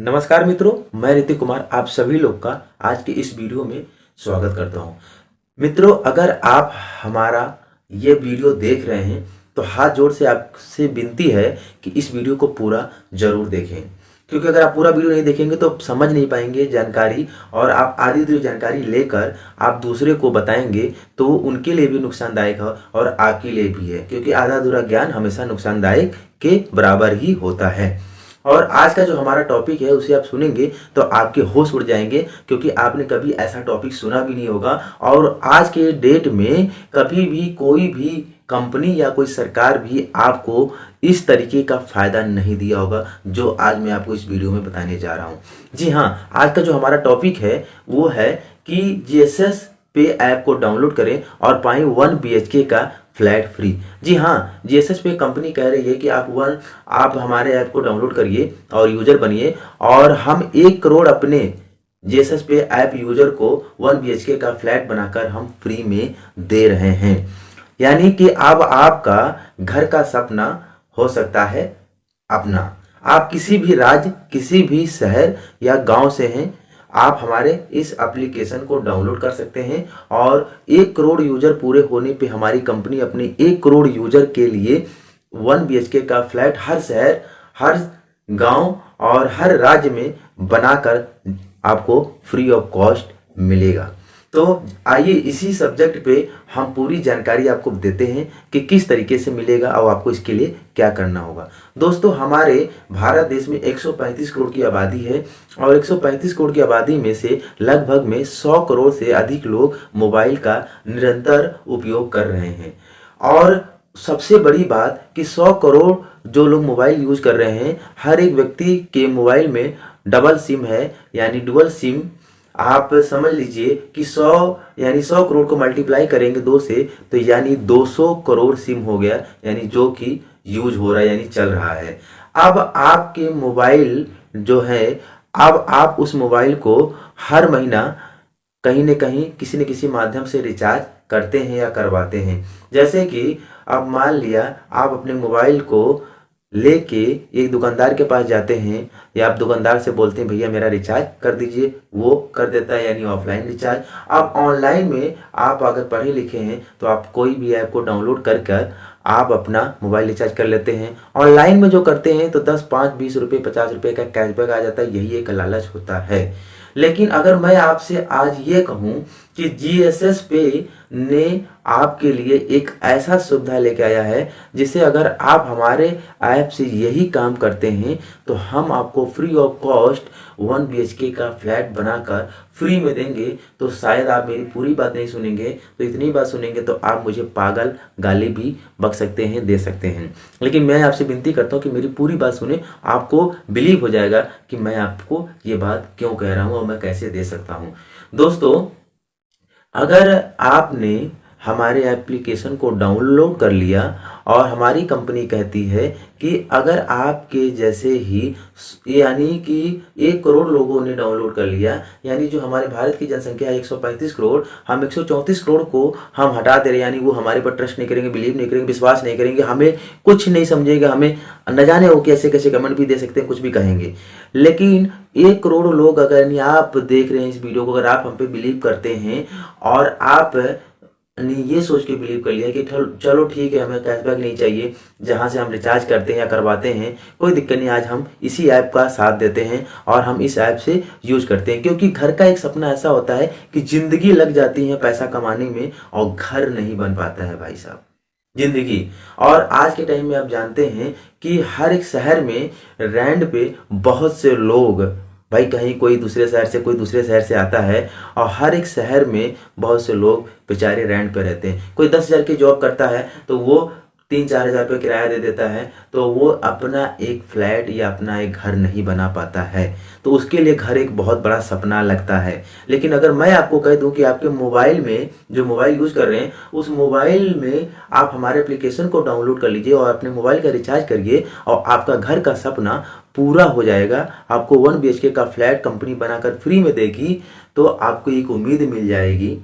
नमस्कार मित्रों, मैं ऋतिक कुमार आप सभी लोग का आज के इस वीडियो में स्वागत करता हूं। मित्रों, अगर आप हमारा ये वीडियो देख रहे हैं तो हाथ जोड़ से आपसे विनती है कि इस वीडियो को पूरा जरूर देखें, क्योंकि अगर आप पूरा वीडियो नहीं देखेंगे तो आप समझ नहीं पाएंगे जानकारी, और आप आधी अधूरी जानकारी लेकर आप दूसरे को बताएंगे तो उनके लिए भी नुकसानदायक है और आपके लिए भी है, क्योंकि आधा अधूरा ज्ञान हमेशा नुकसानदायक के बराबर ही होता है। और आज का जो हमारा टॉपिक है उसे आप सुनेंगे तो आपके होश उड़ जाएंगे, क्योंकि आपने कभी ऐसा टॉपिक सुना भी नहीं होगा। और आज के डेट में कभी भी कोई भी कंपनी या कोई सरकार भी आपको इस तरीके का फायदा नहीं दिया होगा जो आज मैं आपको इस वीडियो में बताने जा रहा हूँ। जी हाँ, आज का जो हमारा टॉपिक है वो है कि जीएसएस पे ऐप को डाउनलोड करें और पाएं 1 BHK का फ्लैट फ्री। जी हाँ, जीएसएस पे कंपनी कह रही है कि आप हमारे ऐप को डाउनलोड करिए और यूजर बनिए, और हम 1 करोड़ अपने जीएसएस पे ऐप यूजर को 1 BHK का फ्लैट बनाकर हम फ्री में दे रहे हैं। यानी कि अब आपका घर का सपना हो सकता है अपना। आप किसी भी राज्य, किसी भी शहर या गांव से हैं, आप हमारे इस एप्लीकेशन को डाउनलोड कर सकते हैं और 1 करोड़ यूजर पूरे होने पे हमारी कंपनी अपने 1 करोड़ यूजर के लिए 1 BHK का फ्लैट हर शहर, हर गांव और हर राज्य में बनाकर आपको फ्री ऑफ कॉस्ट मिलेगा। तो आइए इसी सब्जेक्ट पे हम पूरी जानकारी आपको देते हैं कि किस तरीके से मिलेगा और आपको इसके लिए क्या करना होगा। दोस्तों, हमारे भारत देश में 135 करोड़ की आबादी है और 135 करोड़ की आबादी में से लगभग में 100 करोड़ से अधिक लोग मोबाइल का निरंतर उपयोग कर रहे हैं। और सबसे बड़ी बात कि 100 करोड़ जो लोग मोबाइल यूज कर रहे हैं, हर एक व्यक्ति के मोबाइल में डबल सिम है, यानी डुअल सिम। आप समझ लीजिए कि 100 करोड़ को मल्टीप्लाई करेंगे 2 से तो यानी 200 करोड़ सिम हो गया, यानी जो कि यूज हो रहा है, यानी चल रहा है। अब आपके मोबाइल जो है, अब आप उस मोबाइल को हर महीना कहीं न कहीं किसी न किसी माध्यम से रिचार्ज करते हैं या करवाते हैं। जैसे कि अब मान लिया आप अपने मोबाइल को लेके एक दुकानदार के पास जाते हैं या आप दुकानदार से बोलते हैं भैया मेरा रिचार्ज कर दीजिए, वो कर देता है, यानी ऑफलाइन रिचार्ज। अब ऑनलाइन में आप अगर पढ़े लिखे हैं तो आप कोई भी ऐप को डाउनलोड कर आप अपना मोबाइल रिचार्ज कर लेते हैं। ऑनलाइन में जो करते हैं तो 10, 5, 20 रुपये, 50 रुपये का कैशबैक आ जाता है, यही एक लालच होता है। लेकिन अगर मैं आपसे आज ये कहूँ कि जीएसएस पे ने आपके लिए एक ऐसा सुविधा लेके आया है जिसे अगर आप हमारे ऐप से यही काम करते हैं तो हम आपको फ्री ऑफ कॉस्ट 1 BHK का फ्लैट बनाकर फ्री में देंगे। तो शायद आप मेरी पूरी बात नहीं सुनेंगे, तो इतनी बात सुनेंगे तो आप मुझे पागल गाली भी बक सकते हैं, दे सकते हैं। लेकिन मैं आपसे विनती करता हूँ कि मेरी पूरी बात सुने, आपको बिलीव हो जाएगा कि मैं आपको ये बात क्यों कह रहा हूँ और मैं कैसे दे सकता हूँ। दोस्तों, अगर आपने हमारे एप्लीकेशन को डाउनलोड कर लिया और हमारी कंपनी कहती है कि अगर आपके जैसे ही यानी कि 1 करोड़ लोगों ने डाउनलोड कर लिया, यानी जो हमारे भारत की जनसंख्या है 135 करोड़, हम 134 करोड़ को हम हटा दे रहे, यानी वो हमारे पर ट्रस्ट नहीं करेंगे, बिलीव नहीं करेंगे, विश्वास नहीं करेंगे, हमें कुछ नहीं समझेगा, हमें न जाने वो कैसे कैसे कमेंट भी दे सकते हैं, कुछ भी कहेंगे। लेकिन 1 करोड़ लोग अगर, यानी आप देख रहे हैं इस वीडियो को, अगर आप हम पे बिलीव करते हैं और आप ये सोच के बिलीव कर लिया कि चलो ठीक है, हमें कैशबैक नहीं चाहिए, जहां से हम रिचार्ज करते हैं या करवाते हैं कोई दिक्कत नहीं, आज हम इसी ऐप का साथ देते हैं और हम इस ऐप से यूज करते हैं। क्योंकि घर का एक सपना ऐसा होता है कि जिंदगी लग जाती है पैसा कमाने में और घर नहीं बन पाता है भाई साहब, जिंदगी। और आज के टाइम में आप जानते हैं कि हर एक शहर में रेंट पे बहुत से लोग, भाई कहीं कोई दूसरे शहर से, कोई दूसरे शहर से आता है और हर एक शहर में बहुत से लोग बेचारे रेंट पे रहते हैं। कोई 10,000 की जॉब करता है तो वो 3-4 हज़ार रुपये किराया दे देता है, तो वो अपना एक फ्लैट या अपना एक घर नहीं बना पाता है, तो उसके लिए घर एक बहुत बड़ा सपना लगता है। लेकिन अगर मैं आपको कह दूं कि आपके मोबाइल में, जो मोबाइल यूज़ कर रहे हैं, उस मोबाइल में आप हमारे एप्लीकेशन को डाउनलोड कर लीजिए और अपने मोबाइल का रिचार्ज करिए और आपका घर का सपना पूरा हो जाएगा। आपको 1 BHK का फ्लैट कंपनी बनाकर फ्री में देगी, तो आपको एक उम्मीद मिल जाएगी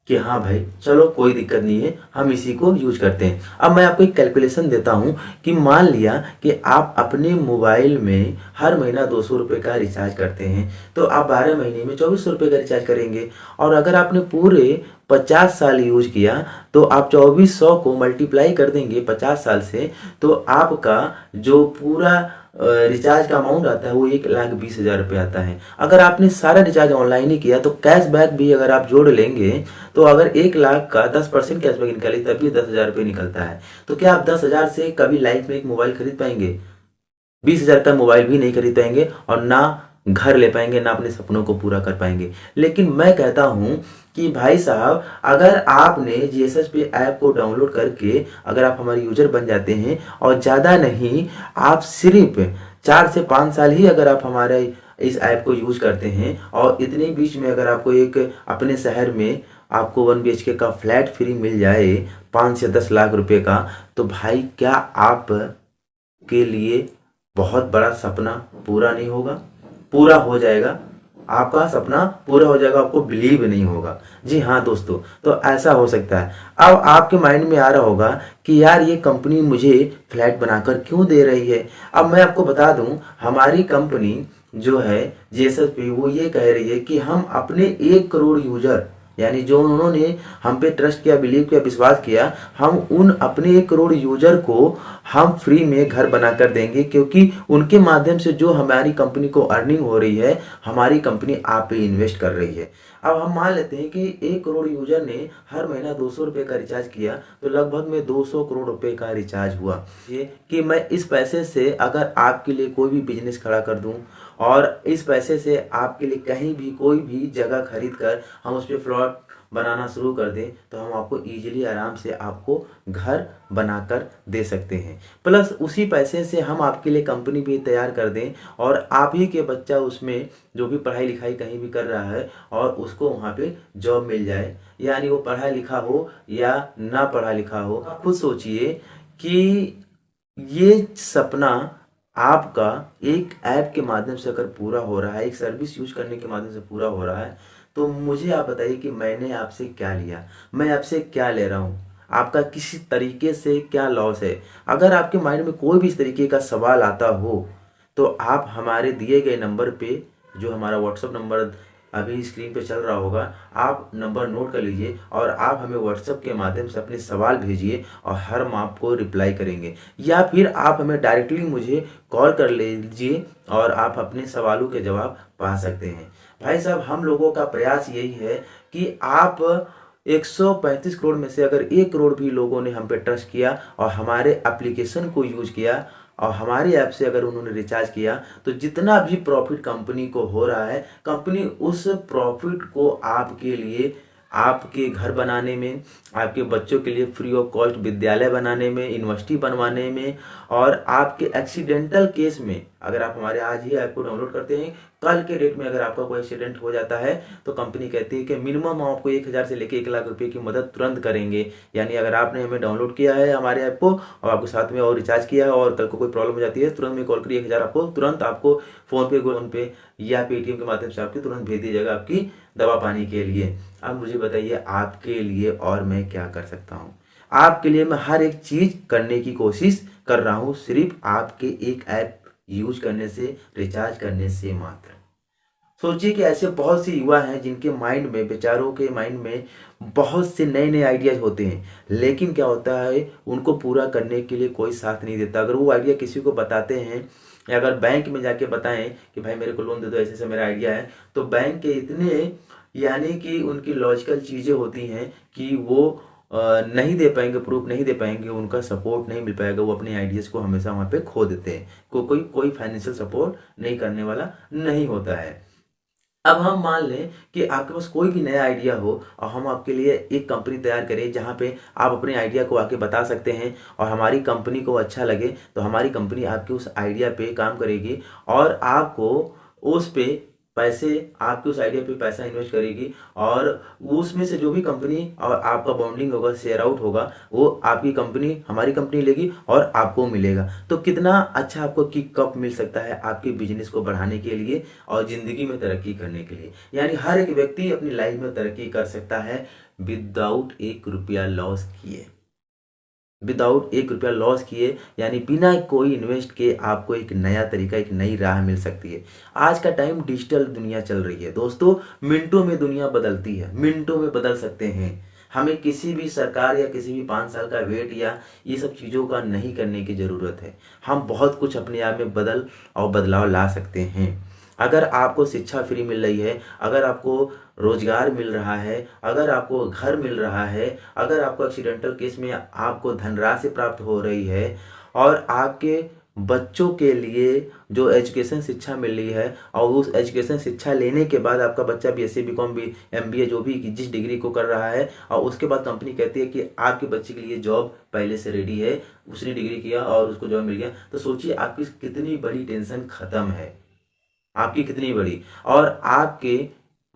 कि हाँ भाई चलो कोई दिक्कत नहीं है, हम इसी को यूज करते हैं। अब मैं आपको एक कैलकुलेशन देता हूँ कि मान लिया कि आप अपने मोबाइल में हर महीना 200 रुपये का रिचार्ज करते हैं, तो आप 12 महीने में 2400 रुपये का रिचार्ज करेंगे। और अगर आपने पूरे 50 साल यूज किया तो आप 2400 को मल्टीप्लाई कर देंगे 50 साल से, तो आपका जो पूरा रिचार्ज का अमाउंट आता है वो 1,20,000 रुपये आता है। अगर आपने सारा रिचार्ज ऑनलाइन ही किया तो कैशबैक भी अगर आप जोड़ लेंगे तो अगर 1,00,000 का 10% कैशबैक निकाले तब भी 10,000 रुपये निकलता है। तो क्या आप 10,000 से कभी लाइफ में एक मोबाइल खरीद पाएंगे? 20,000 का मोबाइल भी नहीं खरीद पाएंगे और ना घर ले पाएंगे, ना अपने सपनों को पूरा कर पाएंगे। लेकिन मैं कहता हूं कि भाई साहब, अगर आपने जीएसएस पे ऐप को डाउनलोड करके अगर आप हमारे यूजर बन जाते हैं और ज़्यादा नहीं, आप सिर्फ 4 से 5 साल ही अगर आप हमारे इस ऐप को यूज करते हैं और इतने बीच में अगर आपको एक अपने शहर में आपको 1 BHK का फ्लैट फ्री मिल जाए 5 से 10 लाख रुपए का, तो भाई क्या आप के लिए बहुत बड़ा सपना पूरा नहीं होगा? पूरा हो जाएगा, आपका सपना पूरा हो जाएगा, आपको बिलीव नहीं होगा। जी हाँ दोस्तों, तो ऐसा हो सकता है। अब आपके माइंड में आ रहा होगा कि यार ये कंपनी मुझे फ्लैट बनाकर क्यों दे रही है। अब मैं आपको बता दूं, हमारी कंपनी जो है जीएसएस वो ये कह रही है कि हम अपने 1 करोड़ यूजर, यानी जो उन्होंने हम पे ट्रस्ट किया, बिलीव किया, विश्वास किया, हम उन अपने 1 करोड़ यूजर को हम फ्री में घर बनाकर देंगे, क्योंकि उनके माध्यम से जो हमारी कंपनी को अर्निंग हो रही है, हमारी कंपनी आप पे इन्वेस्ट कर रही है। अब हम मान लेते हैं कि 1 करोड़ यूजर ने हर महीना 200 रुपये का रिचार्ज किया, तो लगभग में 200 करोड़ रुपए का रिचार्ज हुआ। ये कि मैं इस पैसे से अगर आपके लिए कोई भी बिजनेस खड़ा कर दूं और इस पैसे से आपके लिए कहीं भी कोई भी जगह खरीद कर हम उस पर प्लॉट बनाना शुरू कर दें, तो हम आपको इजीली आराम से आपको घर बनाकर दे सकते हैं। प्लस उसी पैसे से हम आपके लिए कंपनी भी तैयार कर दें और आप ही के बच्चा उसमें जो भी पढ़ाई लिखाई कहीं भी कर रहा है और उसको वहाँ पे जॉब मिल जाए, यानी वो पढ़ा लिखा हो या ना पढ़ा लिखा हो। खुद सोचिए कि ये सपना आपका एक ऐप के माध्यम से अगर पूरा हो रहा है, एक सर्विस यूज करने के माध्यम से पूरा हो रहा है, तो मुझे आप बताइए कि मैंने आपसे क्या लिया, मैं आपसे क्या ले रहा हूँ, आपका किसी तरीके से क्या लॉस है। अगर आपके माइंड में कोई भी इस तरीके का सवाल आता हो तो आप हमारे दिए गए नंबर पे, जो हमारा व्हाट्सअप नंबर अभी स्क्रीन पे चल रहा होगा, आप नंबर नोट कर लीजिए और आप हमें व्हाट्सएप के माध्यम से अपने सवाल भेजिए और हम आपको रिप्लाई करेंगे। या फिर आप हमें डायरेक्टली मुझे कॉल कर लीजिए और आप अपने सवालों के जवाब पा सकते हैं। भाई साहब, हम लोगों का प्रयास यही है कि आप 135 करोड़ में से अगर 1 करोड़ भी लोगों ने हम पे ट्रस्ट किया और हमारे एप्लीकेशन को यूज किया और हमारी ऐप से अगर उन्होंने रिचार्ज किया, तो जितना भी प्रॉफिट कंपनी को हो रहा है, कंपनी उस प्रॉफिट को आपके लिए, आपके घर बनाने में, आपके बच्चों के लिए फ्री ऑफ कॉस्ट विद्यालय बनाने में, यूनिवर्सिटी बनवाने में, और आपके एक्सीडेंटल केस में अगर आप हमारे आज ही ऐप को डाउनलोड करते हैं, कल के डेट में अगर आपका कोई एक्सीडेंट हो जाता है तो कंपनी कहती है कि मिनिमम आपको 1,000 से लेकर 1,00,000 रुपए की मदद तुरंत करेंगे। यानी अगर आपने हमें डाउनलोड किया है हमारे ऐप को और आपको साथ में और रिचार्ज किया है और कल को कोई प्रॉब्लम हो जाती है, तुरंत में कॉल करिए, 1,000 आपको तुरंत आपको फोन पे या पेटीएम के माध्यम से आपकी तुरंत भेज दी जाएगा आपकी दवा पानी के लिए। अब मुझे बताइए आपके लिए और मैं क्या कर सकता हूँ। आपके लिए मैं हर एक चीज करने की कोशिश कर रहा हूँ, सिर्फ आपके एक ऐप यूज करने से, रिचार्ज करने से मात्र। सोचिए कि ऐसे बहुत से युवा हैं जिनके माइंड में, बेचारों के माइंड में बहुत से नए नए आइडियाज होते हैं, लेकिन क्या होता है उनको पूरा करने के लिए कोई साथ नहीं देता। अगर वो आइडिया किसी को बताते हैं या अगर बैंक में जाके बताएं कि भाई मेरे को लोन दे दो, ऐसे ऐसे मेरा आइडिया है, तो बैंक के इतने, यानी कि उनकी लॉजिकल चीज़ें होती हैं कि वो नहीं दे पाएंगे, प्रूफ नहीं दे पाएंगे, उनका सपोर्ट नहीं मिल पाएगा, वो अपने आइडियाज़ को हमेशा वहाँ पे खो देते हैं। कोई फाइनेंशियल सपोर्ट नहीं करने वाला नहीं होता है। अब हम मान लें कि आपके पास कोई भी नया आइडिया हो और हम आपके लिए एक कंपनी तैयार करें जहां पे आप अपने आइडिया को आके बता सकते हैं और हमारी कंपनी को अच्छा लगे, तो हमारी कंपनी आपके उस आइडिया पे काम करेगी और आपको उस पे पैसे आपके उस आइडिया पे पैसा इन्वेस्ट करेगी और उसमें से जो भी कंपनी और आपका बॉन्डिंग होगा, शेयर आउट होगा, वो आपकी कंपनी हमारी कंपनी लेगी और आपको मिलेगा। तो कितना अच्छा आपको किक अप मिल सकता है आपके बिजनेस को बढ़ाने के लिए और ज़िंदगी में तरक्की करने के लिए। यानी हर एक व्यक्ति अपनी लाइफ में तरक्की कर सकता है विदाउट 1 रुपया लॉस किए। विदाउट 1 रुपया लॉस किए, यानी बिना कोई इन्वेस्ट किए आपको एक नया तरीका, एक नई राह मिल सकती है। आज का टाइम डिजिटल दुनिया चल रही है दोस्तों, मिनटों में दुनिया बदलती है, मिनटों में बदल सकते हैं। हमें किसी भी सरकार या किसी भी 5 साल का वेट या ये सब चीज़ों का नहीं करने की ज़रूरत है। हम बहुत कुछ अपने आप में बदलाव ला सकते हैं। अगर आपको शिक्षा फ्री मिल रही है, अगर आपको रोजगार मिल रहा है, अगर आपको घर मिल रहा है, अगर आपको एक्सीडेंटल केस में आपको धनराशि प्राप्त हो रही है और आपके बच्चों के लिए जो एजुकेशन शिक्षा मिल रही है और उस एजुकेशन शिक्षा लेने के बाद आपका बच्चा BSc BCom MBA जो भी जिस डिग्री को कर रहा है और उसके बाद कंपनी कहती है कि आपके बच्चे के लिए जॉब पहले से रेडी है, उसने डिग्री किया और उसको जॉब मिल गया, तो सोचिए आपकी कितनी बड़ी टेंशन खत्म है, आपकी कितनी बड़ी। और आपके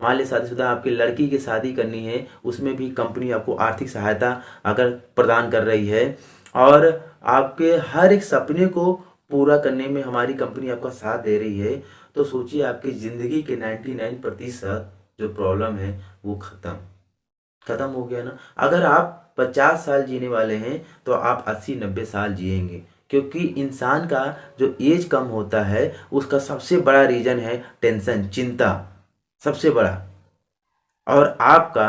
मान ली शादीशुदा आपकी लड़की की शादी करनी है, उसमें भी कंपनी आपको आर्थिक सहायता अगर प्रदान कर रही है और आपके हर एक सपने को पूरा करने में हमारी कंपनी आपका साथ दे रही है, तो सोचिए आपकी ज़िंदगी के 99% जो प्रॉब्लम है वो खत्म हो गया ना। अगर आप 50 साल जीने वाले हैं तो आप 80-90 साल जिएंगे, क्योंकि इंसान का जो एज कम होता है उसका सबसे बड़ा रीज़न है टेंशन, चिंता सबसे बड़ा। और आपका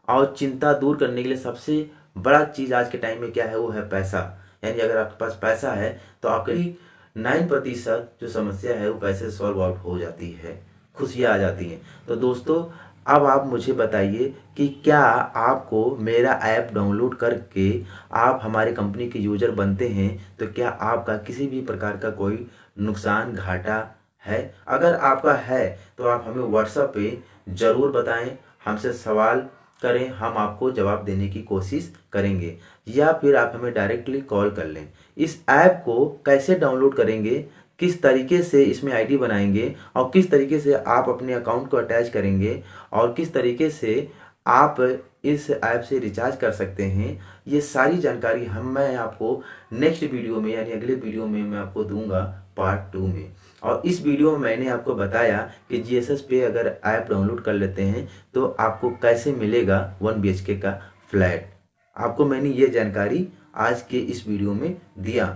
और चिंता दूर करने के लिए सबसे बड़ा चीज़ आज के टाइम में क्या है, वो है पैसा। यानी अगर आपके पास पैसा है तो आपकी 9% जो समस्या है वो पैसे से सॉल्व आउट हो जाती है, खुशियाँ आ जाती हैं। तो दोस्तों अब आप मुझे बताइए कि क्या आपको मेरा ऐप डाउनलोड करके आप हमारे कंपनी के यूज़र बनते हैं तो क्या आपका किसी भी प्रकार का कोई नुकसान घाटा है? अगर आपका है तो आप हमें व्हाट्सएप पे ज़रूर बताएं, हमसे सवाल करें, हम आपको जवाब देने की कोशिश करेंगे, या फिर आप हमें डायरेक्टली कॉल कर लें। इस ऐप को कैसे डाउनलोड करेंगे, किस तरीके से इसमें आईडी बनाएंगे और किस तरीके से आप अपने अकाउंट को अटैच करेंगे और किस तरीके से आप इस ऐप से रिचार्ज कर सकते हैं, ये सारी जानकारी मैं आपको नेक्स्ट वीडियो में यानी अगले वीडियो में मैं आपको दूंगा पार्ट 2 में। और इस वीडियो में मैंने आपको बताया कि GSS पे अगर ऐप डाउनलोड कर लेते हैं तो आपको कैसे मिलेगा 1 BHK का फ्लैट। आपको मैंने ये जानकारी आज के इस वीडियो में दिया।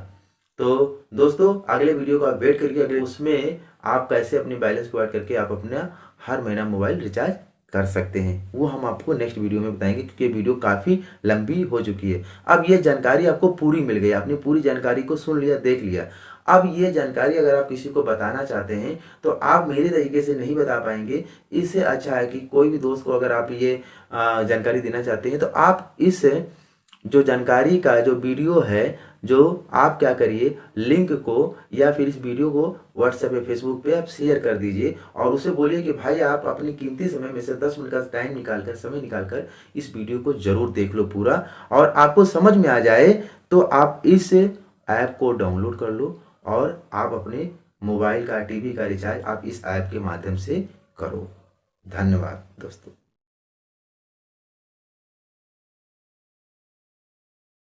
तो दोस्तों अगले वीडियो का वेट करिए, अगले उसमें आप कैसे अपने बैलेंस को ऐड करके आप अपना हर महीना मोबाइल रिचार्ज कर सकते हैं, वो हम आपको नेक्स्ट वीडियो में बताएंगे, क्योंकि वीडियो काफ़ी लंबी हो चुकी है। अब ये जानकारी आपको पूरी मिल गई, आपने पूरी जानकारी को सुन लिया, देख लिया। अब ये जानकारी अगर आप किसी को बताना चाहते हैं तो आप मेरे तरीके से नहीं बता पाएंगे। इससे अच्छा है कि कोई भी दोस्त को अगर आप ये जानकारी देना चाहते हैं तो आप इस जो जानकारी का जो वीडियो है, जो आप क्या करिए, लिंक को या फिर इस वीडियो को व्हाट्सएप पे, फेसबुक पे आप शेयर कर दीजिए और उसे बोलिए कि भाई आप अपने कीमती समय में से 10 मिनट का समय निकालकर इस वीडियो को जरूर देख लो पूरा, और आपको समझ में आ जाए तो आप इस ऐप को डाउनलोड कर लो और आप अपने मोबाइल का, टीवी का रिचार्ज आप इस ऐप के माध्यम से करो। धन्यवाद दोस्तों।